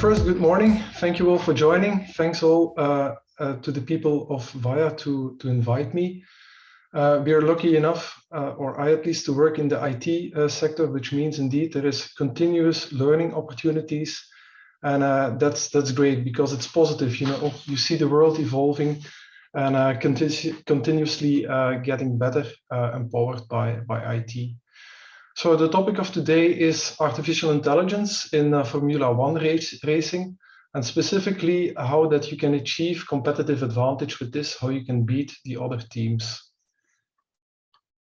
First, good morning. Thank you all for joining. Thanks all to the people of VAIA to invite me. We are lucky enough, or I at least, to work in the IT sector, which means indeed there is continuous learning opportunities. And that's great because it's positive. You see the world evolving and continuously getting better, empowered by IT. So the topic of today is artificial intelligence in Formula One racing, and specifically how that you can achieve competitive advantage with this, how you can beat the other teams.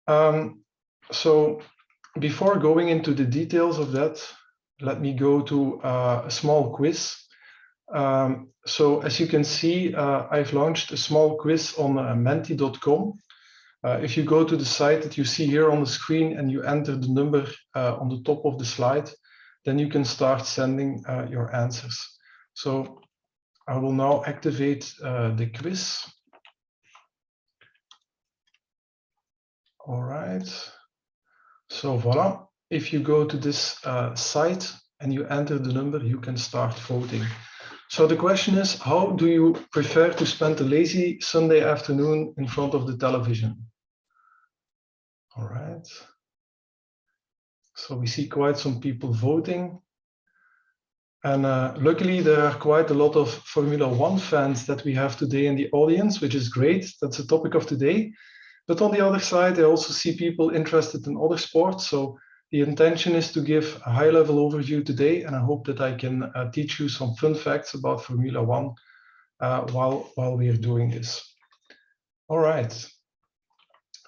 So before going into the details of that, let me go to a small quiz. So as you can see, I've launched a small quiz on menti.com. If you go to the site that you see here on the screen and you enter the number on the top of the slide, then you can start sending your answers. So I will now activate the quiz. All right. So voila. If you go to this site and you enter the number, you can start voting. So the question is, how do you prefer to spend a lazy Sunday afternoon in front of the television? All right. So we see quite some people voting. And luckily, there are quite a lot of Formula One fans that we have today in the audience, which is great. That's the topic of today. But on the other side, I also see people interested in other sports. So the intention is to give a high-level overview today, and I hope that I can teach you some fun facts about Formula One while we are doing this. All right.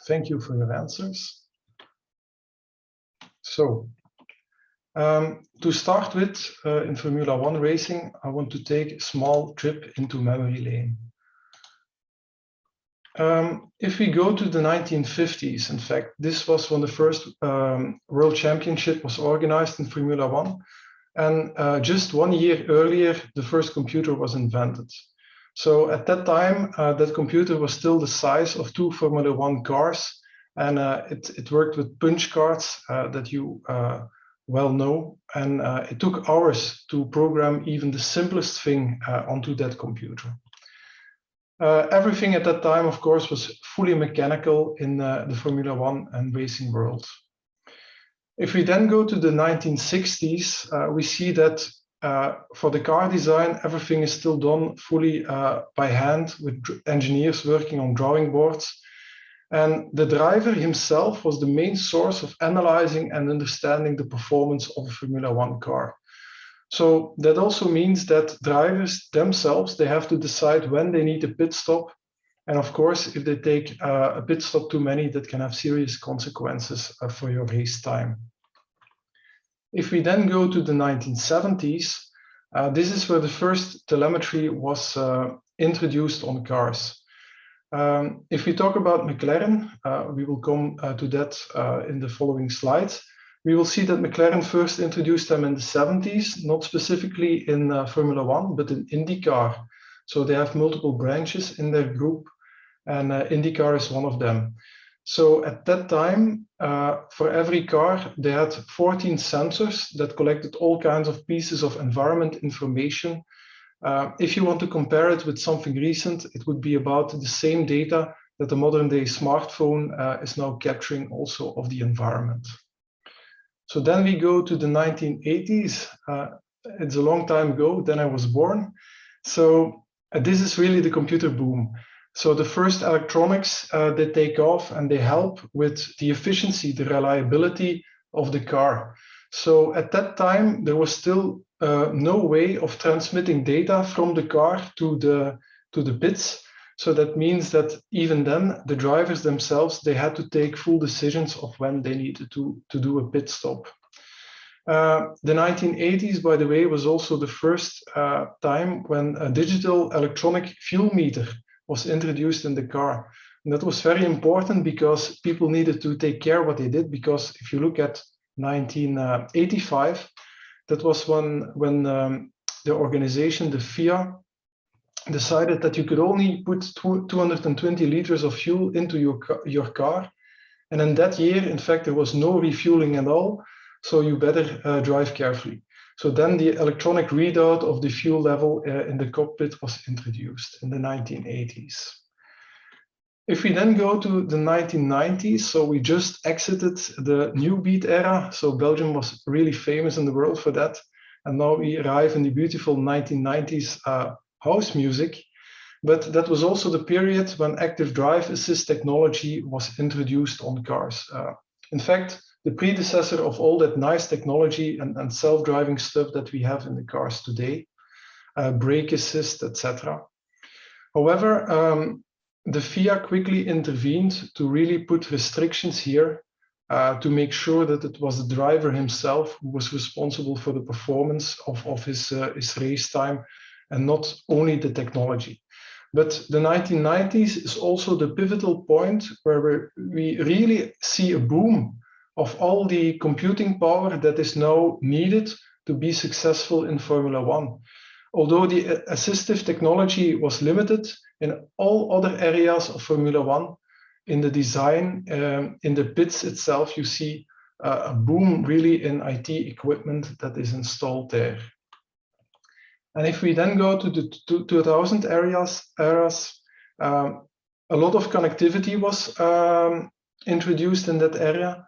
Thank you for your answers. So, to start with, in Formula One racing, I want to take a small trip into memory lane. If we go to the 1950s, in fact, this was when the first World Championship was organized in Formula One. And just 1 year earlier, the first computer was invented. So at that time, that computer was still the size of 2 Formula One cars, and it worked with punch cards that you well know, and it took hours to program even the simplest thing onto that computer. Everything at that time, of course, was fully mechanical in the Formula One and racing world. If we then go to the 1960s, we see that for the car design, everything is still done fully by hand with engineers working on drawing boards. And the driver himself was the main source of analyzing and understanding the performance of a Formula One car. So that also means that drivers themselves, they have to decide when they need a pit stop. And of course, if they take a pit stop too many, that can have serious consequences for your race time. If we then go to the 1970s, this is where the first telemetry was introduced on cars. If we talk about McLaren, we will come to that in the following slides. We will see that McLaren first introduced them in the 70s, not specifically in Formula One, but in IndyCar. So they have multiple branches in their group, and IndyCar is one of them. So at that time, for every car, they had 14 sensors that collected all kinds of pieces of environment information. If you want to compare it with something recent, it would be about the same data that the modern day smartphone is now capturing also of the environment. So then we go to the 1980s. It's a long time ago, then I was born. So this is really the computer boom. So the first electronics, they take off and they help with the efficiency, the reliability of the car. So at that time, there was still no way of transmitting data from the car to the pits. So that means that even then, the drivers themselves, they had to take full decisions of when they needed to do a pit stop. The 1980s, by the way, was also the first time when a digital electronic fuel meter was introduced in the car. And that was very important because people needed to take care what they did, because if you look at 1985, that was when the organization, the VAIA, decided that you could only put 220 liters of fuel into your car. And in that year, in fact, there was no refueling at all. So you better drive carefully. So then the electronic readout of the fuel level in the cockpit was introduced in the 1980s. If we then go to the 1990s, so we just exited the new beat era. So Belgium was really famous in the world for that. And now we arrive in the beautiful 1990s house music. But that was also the period when active drive assist technology was introduced on cars. In fact, the predecessor of all that nice technology and self-driving stuff that we have in the cars today, brake assist, etc. However, the VAIA quickly intervened to really put restrictions here to make sure that it was the driver himself who was responsible for the performance of his race time and not only the technology. But the 1990s is also the pivotal point where we really see a boom of all the computing power that is now needed to be successful in Formula One. Although the assistive technology was limited in all other areas of Formula One, in the design, in the pits itself, you see a boom really in IT equipment that is installed there. And if we then go to the 2000 eras, a lot of connectivity was introduced in that area.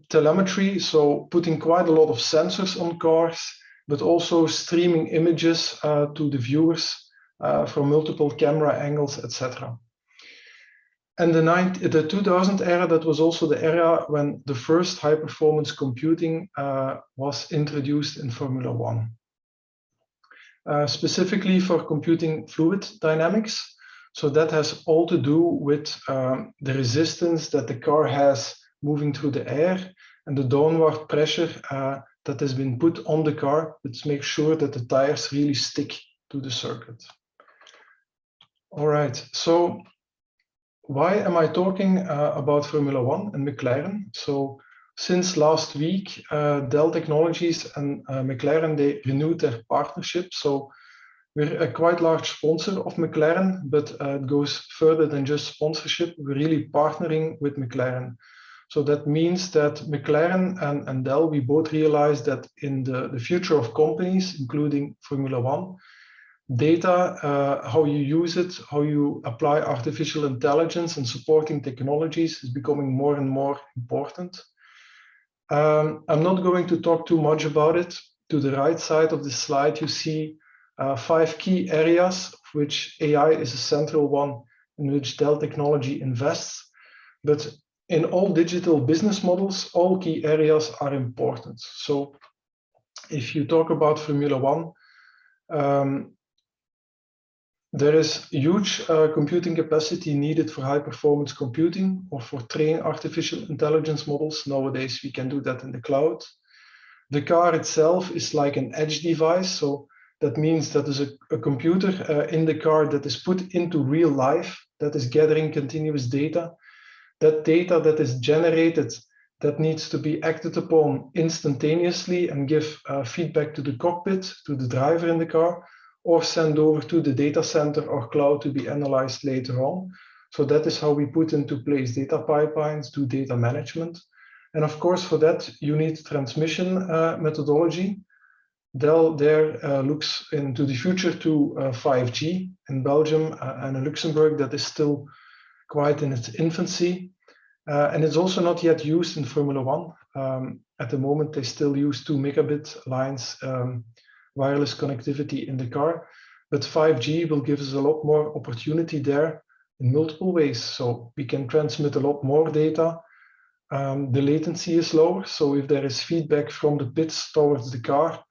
Telemetry, so putting quite a lot of sensors on cars, but also streaming images to the viewers from multiple camera angles, etc. And the 2000 era, that was also the era when the first high-performance computing was introduced in Formula One. Specifically for computing fluid dynamics. So that has all to do with the resistance that the car has moving through the air and the downward pressure that has been put on the car, which makes sure that the tires really stick to the circuit. All right, so why am I talking about Formula One and McLaren? So since last week, Dell Technologies and McLaren, they renewed their partnership. So we're a quite large sponsor of McLaren, but it goes further than just sponsorship. We're really partnering with McLaren. So that means that McLaren and Dell, we both realize that in the future of companies, including Formula One, data, how you use it, how you apply artificial intelligence and supporting technologies is becoming more and more important. I'm not going to talk too much about it. To the right side of the slide, you see 5 key areas, of which AI is a central one in which Dell Technology invests. But in all digital business models, all key areas are important. So if you talk about Formula One, there is huge computing capacity needed for high-performance computing or for training artificial intelligence models. Nowadays, we can do that in the cloud. The car itself is like an edge device. So that means that there's a computer in the car that is put into real life, that is gathering continuous data. That data that is generated, that needs to be acted upon instantaneously and give feedback to the cockpit, to the driver in the car, or send over to the data center or cloud to be analyzed later on. So that is how we put into place data pipelines, do data management. And of course, for that, you need transmission methodology. Dell there looks into the future to 5G in Belgium and in Luxembourg. That is still quite in its infancy. And it's also not yet used in Formula One. At the moment, they still use 2 megabit lines, wireless connectivity in the car. But 5G will give us a lot more opportunity there in multiple ways. So we can transmit a lot more data. The latency is lower. So if there is feedback from the pits towards the car,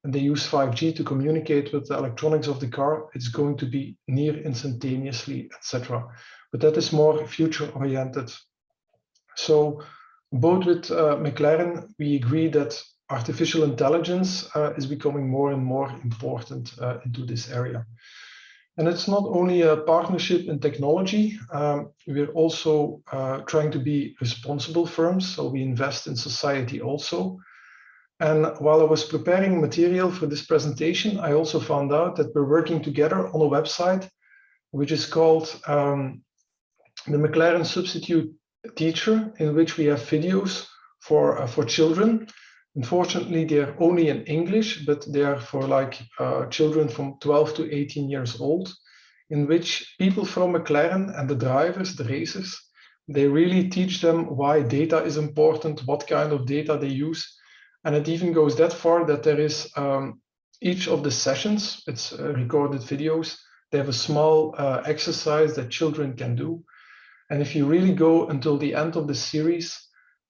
and they use 5G to communicate with the electronics of the car, it's going to be near instantaneously, etc. But that is more future-oriented. So both with McLaren, we agree that artificial intelligence is becoming more and more important into this area. And it's not only a partnership in technology, we're also trying to be responsible firms, so we invest in society also. And while I was preparing material for this presentation, I also found out that we're working together on a website, which is called the McLaren Substitute Teacher, in which we have videos for children. Unfortunately, they're only in English, but they are for like children from 12 to 18 years old, in which people from McLaren and the drivers, the racers, they really teach them why data is important, what kind of data they use. And it even goes that far that there is each of the sessions, it's recorded videos, they have a small exercise that children can do. And if you really go until the end of the series,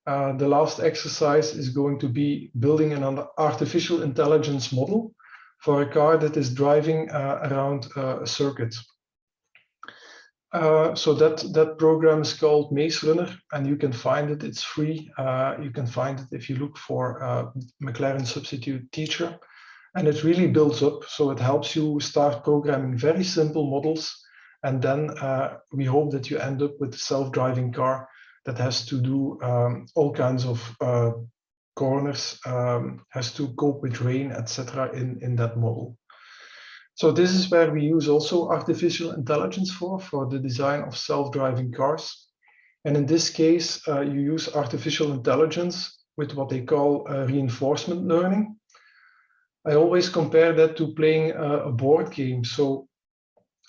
the last exercise is going to be building an artificial intelligence model for a car that is driving around a circuit. So that program is called Maze Runner, and you can find it. It's free. You can find it if you look for McLaren substitute teacher, and it really builds up. So it helps you start programming very simple models, and then we hope that you end up with a self-driving car that has to do all kinds of corners, has to cope with rain, etc. in that model. So this is where we use also artificial intelligence for the design of self-driving cars. And in this case, you use artificial intelligence with what they call reinforcement learning. I always compare that to playing a board game. So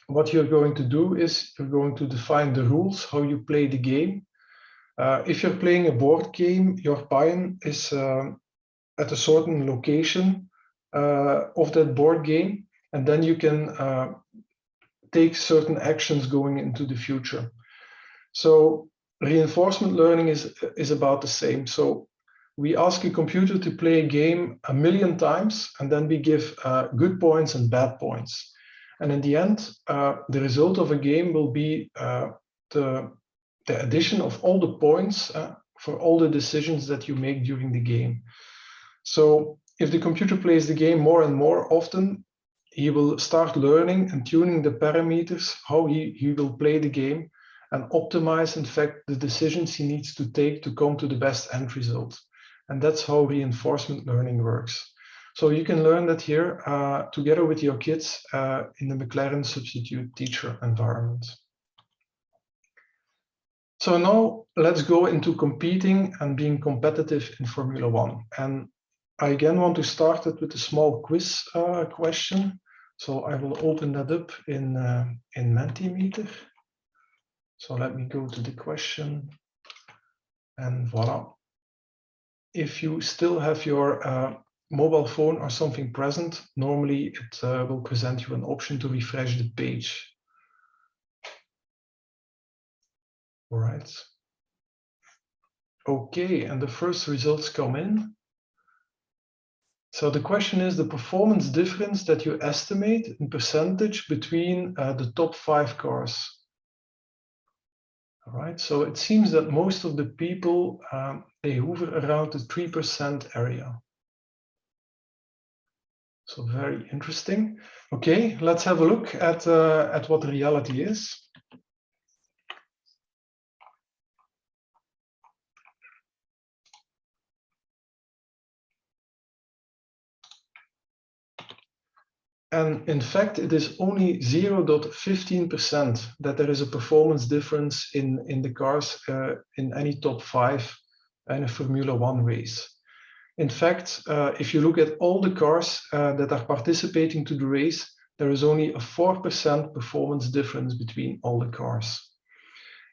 what you're going to do is you're going to define the rules, how you play the game. If you're playing a board game, your pawn is at a certain location of that board game, and then you can take certain actions going into the future. So reinforcement learning is about the same. So we ask a computer to play a game 1,000,000 times, and then we give good points and bad points. And in the end, the result of a game will be the addition of all the points for all the decisions that you make during the game. So if the computer plays the game more and more often, he will start learning and tuning the parameters, how he will play the game, and optimize, in fact, the decisions he needs to take to come to the best end result. And that's how reinforcement learning works. So you can learn that here together with your kids in the McLaren substitute teacher environment. So now let's go into competing and being competitive in Formula One. And I again want to start it with a small quiz question. So I will open that up in Mentimeter. So let me go to the question, and voila. If you still have your mobile phone or something present, normally it will present you an option to refresh the page. All right. Okay, and the first results come in. So the question is the performance difference that you estimate in percentage between the top 5 cars. All right, so it seems that most of the people, they hover around the 3% area. So very interesting. Okay, let's have a look at what the reality is. And in fact, it is only 0.15% that there is a performance difference in the cars in any top 5 in a Formula One race. In fact, if you look at all the cars that are participating to the race, there is only a 4% performance difference between all the cars.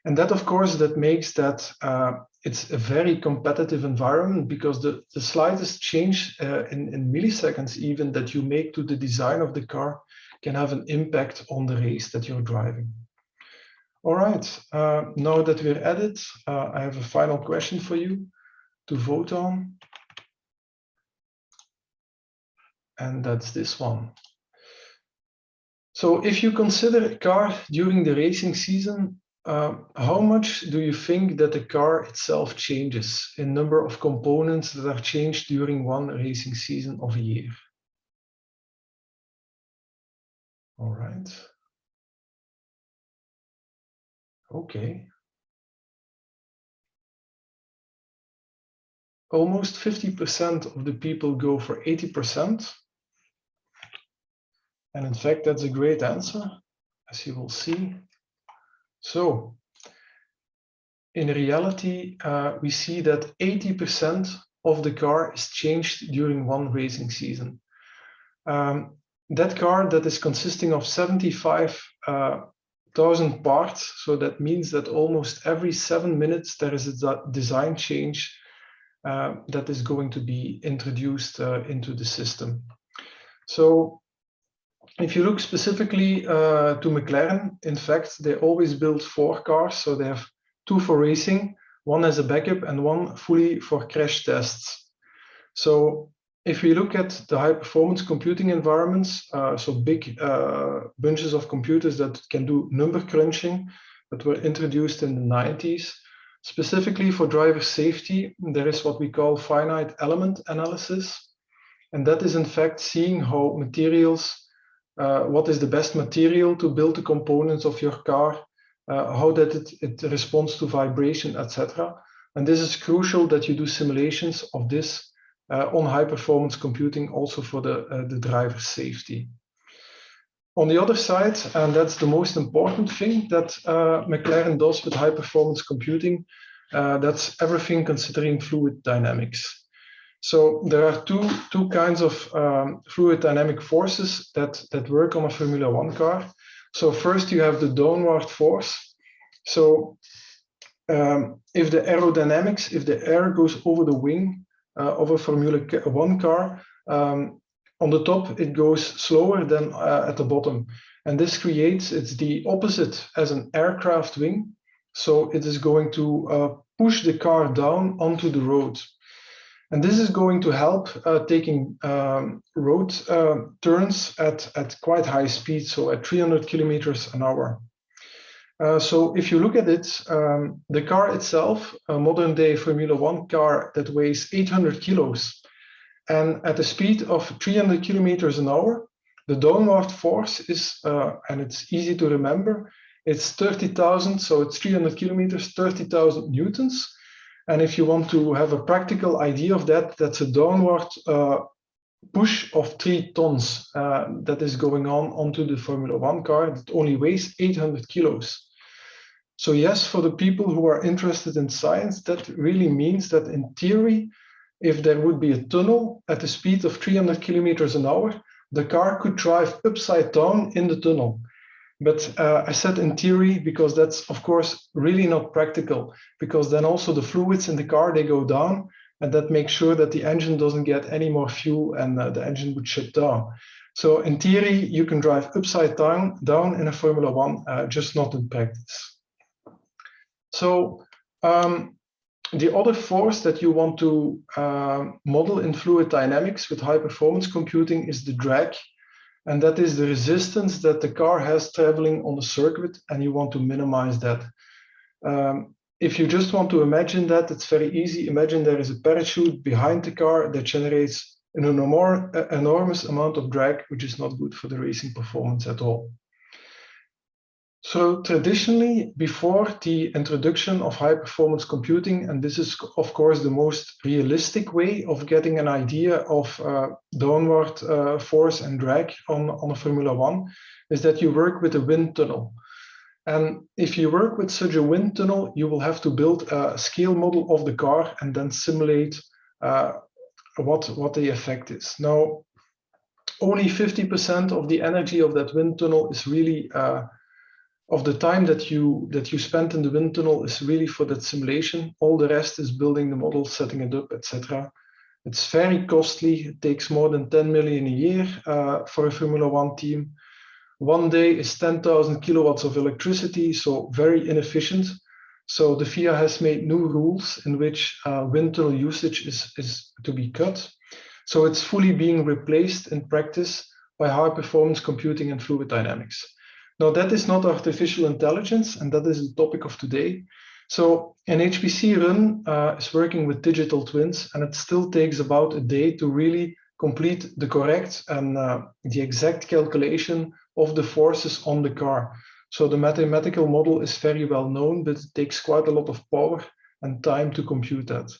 And that, of course, that makes that it's a very competitive environment, because the slightest change in milliseconds even that you make to the design of the car can have an impact on the race that you're driving. All right, now that we're at it, I have a final question for you to vote on. And that's this one. So if you consider a car during the racing season, how much do you think that the car itself changes in number of components that are changed during one racing season of a year? All right. Okay. Almost 50% of the people go for 80%. And in fact, that's a great answer, as you will see. So in reality, we see that 80% of the car is changed during one racing season. That car that is consisting of 75,000 parts, so that means that almost every 7 minutes there is a design change that is going to be introduced into the system. So if you look specifically to McLaren, in fact, they always build 4 cars. So they have 2 for racing, 1 as a backup, and 1 fully for crash tests. So if we look at the high-performance computing environments, so big bunches of computers that can do number crunching that were introduced in the 90s, specifically for driver safety, there is what we call finite element analysis. And that is in fact seeing how materials, what is the best material to build the components of your car, how that it responds to vibration, etc. And this is crucial that you do simulations of this on high-performance computing also for the driver safety. On the other side, and that's the most important thing that McLaren does with high-performance computing, that's everything considering fluid dynamics. So there are two kinds of fluid dynamic forces that work on a Formula One car. So first you have the downward force. So if the aerodynamics, if the air goes over the wing of a Formula One car, on the top it goes slower than at the bottom. And this creates, it's the opposite as an aircraft wing. So it is going to push the car down onto the road. And this is going to help taking road turns at quite high speed, so at 300 kilometers an hour. So if you look at it, the car itself, a modern day Formula One car that weighs 800 kilos, and at a speed of 300 kilometers an hour, the downward force is, and it's easy to remember, it's 30,000, so it's 300 kilometers, 30,000 newtons. And if you want to have a practical idea of that, that's a downward push of 3 tons that is going on onto the Formula One car that only weighs 800 kilos. So yes, for the people who are interested in science, that really means that in theory, if there would be a tunnel at a speed of 300 kilometers an hour, the car could drive upside down in the tunnel. But I said in theory because that's, of course, really not practical, because then also the fluids in the car, they go down, and that makes sure that the engine doesn't get any more fuel and the engine would shut down. So in theory, you can drive upside down in a Formula One, just not in practice. So the other force that you want to model in fluid dynamics with high performance computing is the drag. And that is the resistance that the car has traveling on the circuit, and you want to minimize that. If you just want to imagine that, it's very easy. Imagine there is a parachute behind the car that generates an enormous amount of drag, which is not good for the racing performance at all. So traditionally, before the introduction of high-performance computing, and this is, of course, the most realistic way of getting an idea of downward force and drag on a Formula One, is that you work with a wind tunnel. And if you work with such a wind tunnel, you will have to build a scale model of the car and then simulate what the effect is. Now, only 50% of the energy of that wind tunnel is really of the time that you spent in the wind tunnel is really for that simulation. All the rest is building the model, setting it up, etc. It's very costly. It takes more than 10 million a year for a Formula One team. One day is 10,000 kilowatts of electricity, so very inefficient. So the FIA has made new rules in which wind tunnel usage is to be cut. So it's fully being replaced in practice by high performance computing and fluid dynamics. Now, that is not artificial intelligence, and that is the topic of today. So an HPC run is working with digital twins, and it still takes about a day to really complete the correct and the exact calculation of the forces on the car. So the mathematical model is very well known, but it takes quite a lot of power and time to compute that.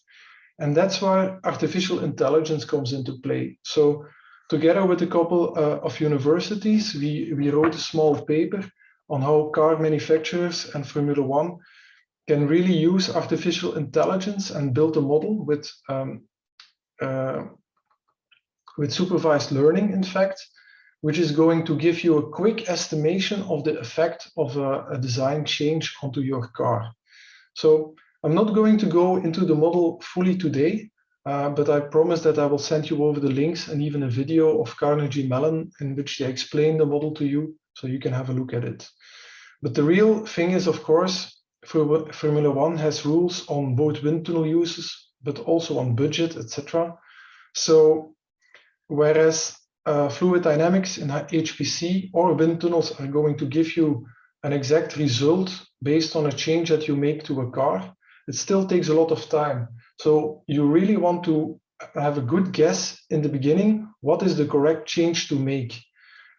And that's why artificial intelligence comes into play. So together with a couple of universities, we wrote a small paper on how car manufacturers and Formula One can really use artificial intelligence and build a model with supervised learning, in fact, which is going to give you a quick estimation of the effect of a design change onto your car. So I'm not going to go into the model fully today, but I promise that I will send you over the links and even a video of Carnegie Mellon in which they explain the model to you, so you can have a look at it. But the real thing is, of course, Formula One has rules on both wind tunnel uses, but also on budget, etc. So whereas fluid dynamics in HPC or wind tunnels are going to give you an exact result based on a change that you make to a car, it still takes a lot of time. So you really want to have a good guess in the beginning, what is the correct change to make?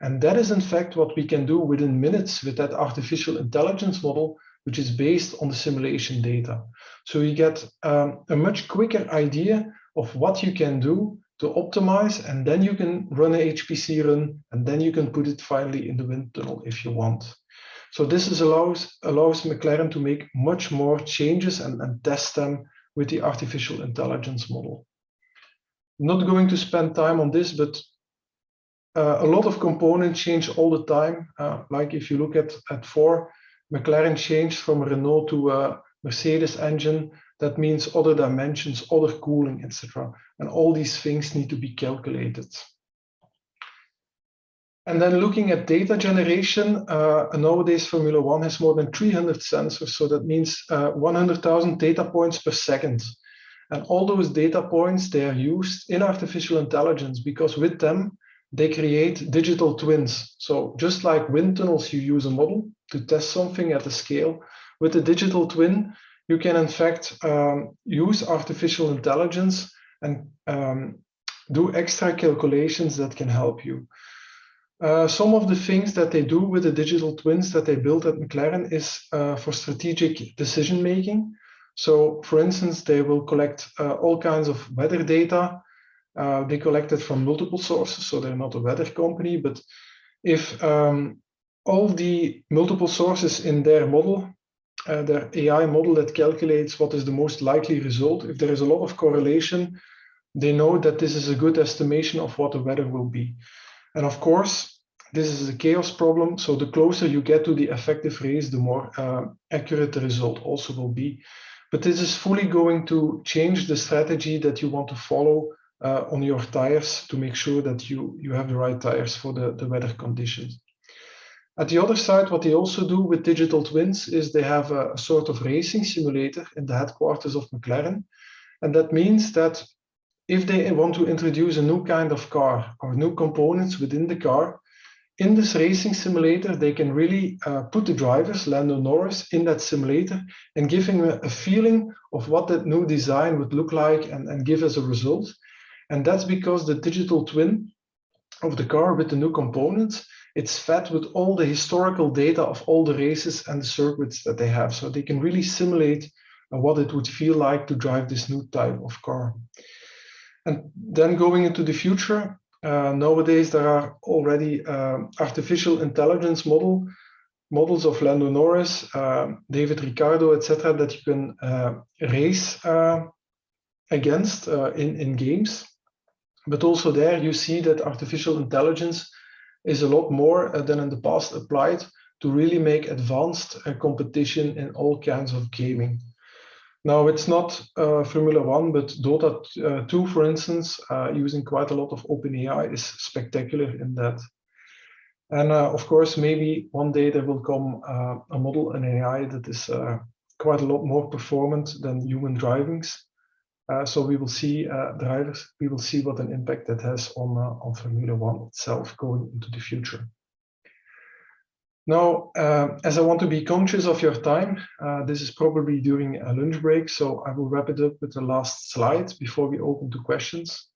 And that is in fact what we can do within minutes with that artificial intelligence model, which is based on the simulation data. So you get a much quicker idea of what you can do to optimize, and then you can run a HPC run, and then you can put it finally in the wind tunnel if you want. So this allows McLaren to make much more changes and test them with the artificial intelligence model. I'm not going to spend time on this, but a lot of components change all the time. Like if you look at 4, McLaren changed from a Renault to a Mercedes engine. That means other dimensions, other cooling, etc. And all these things need to be calculated. And then looking at data generation, nowadays Formula One has more than 300 sensors. So that means 100,000 data points per second. And all those data points, they are used in artificial intelligence because with them, they create digital twins. So just like wind tunnels, you use a model to test something at a scale. With a digital twin, you can in fact use artificial intelligence and do extra calculations that can help you. Some of the things that they do with the digital twins that they built at McLaren is for strategic decision making. So for instance, they will collect all kinds of weather data. They collect it from multiple sources, so they're not a weather company, but if all the multiple sources in their model, their AI model that calculates what is the most likely result, if there is a lot of correlation, they know that this is a good estimation of what the weather will be. And of course, this is a chaos problem, so the closer you get to the effective race, the more accurate the result also will be. But this is fully going to change the strategy that you want to follow on your tires to make sure that you have the right tires for the weather conditions. At the other side, what they also do with digital twins is they have a sort of racing simulator in the headquarters of McLaren. And that means that if they want to introduce a new kind of car or new components within the car, in this racing simulator, they can really put the drivers, Lando Norris, in that simulator and give him a feeling of what that new design would look like and give as a result. And that's because the digital twin of the car with the new components, it's fed with all the historical data of all the races and the circuits that they have. So they can really simulate what it would feel like to drive this new type of car. And then going into the future, nowadays there are already artificial intelligence models of Lando Norris, David Ricciardo, etc., that you can race against in games. But also there you see that artificial intelligence is a lot more than in the past applied to really make advanced competition in all kinds of gaming. Now, it's not Formula One, but Dota 2, for instance, using quite a lot of OpenAI is spectacular in that. And of course, maybe one day there will come a model, an AI, that is quite a lot more performant than human drivings. So we will see drivers, we will see what an impact that has on Formula One itself going into the future. Now, as I want to be conscious of your time, this is probably during a lunch break, so I will wrap it up with the last slide before we open to questions.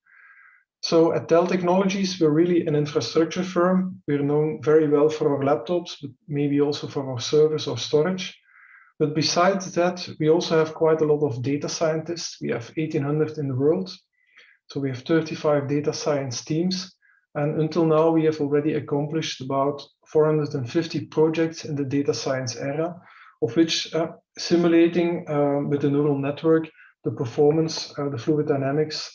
So at Dell Technologies, we're really an infrastructure firm. We're known very well for our laptops, but maybe also for our servers or storage. But besides that, we also have quite a lot of data scientists. We have 1,800 in the world. So we have 35 data science teams. And until now, we have already accomplished about 450 projects in the data science era, of which simulating with the neural network, the performance, the fluid dynamics,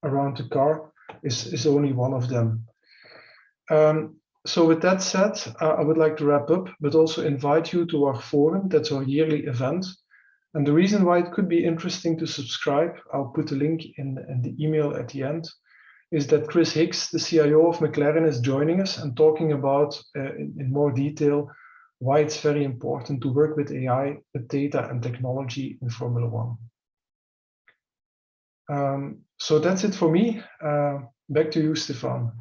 around the car is only one of them. So with that said, I would like to wrap up, but also invite you to our forum. That's our yearly event. And the reason why it could be interesting to subscribe, I'll put a link in the email at the end, is that Chris Hicks, the CIO of McLaren, is joining us and talking about in more detail why it's very important to work with AI, with data and technology in Formula One. So that's it for me. Back to you, Stefan.